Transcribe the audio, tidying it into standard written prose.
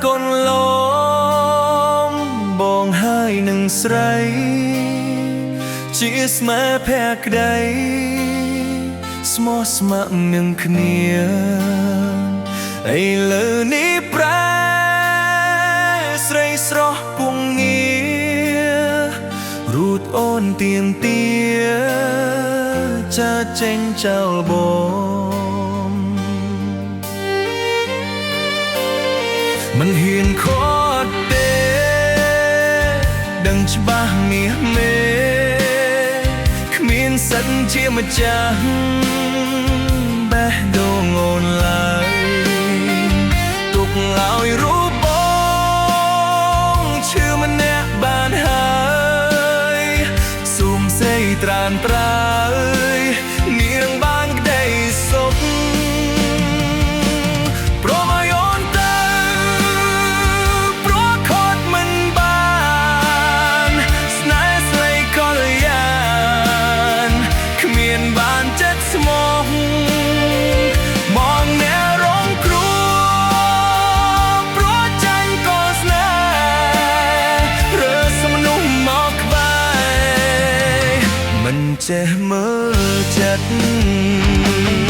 កូនលំបងហើយនឹងស្រីជាស្មាភក្តីស្មោះស្ម័គ្រនឹងគ្នាឥឡូវនេះប្រែស្រីស្រស់ពងងាររូតអូនទៀមទាចាចេញចោលបងមិនហ៊ានខត់ទេដឹងច្បាស់មាសមេគ្មានសិនជាម្ចាស់បេះដូងអូនឡើយទុកឲ្យរូបបងឈឺម្នាក់បានហើយសូមសេរីត្រានត្រើយនាងបានក្តីសុខព្រមឲ្យអូនទៅព្រោះខត់មិនបានស្នេហ៍ស្រីកល្យានគ្មានបានចិត្តស្មោះមកអ្នករងគ្រោះព្រោះចាញ់ក៏ស្នេហ៍រើសមនុស្សមកក្បែរមិនចេះមើលចិត្ត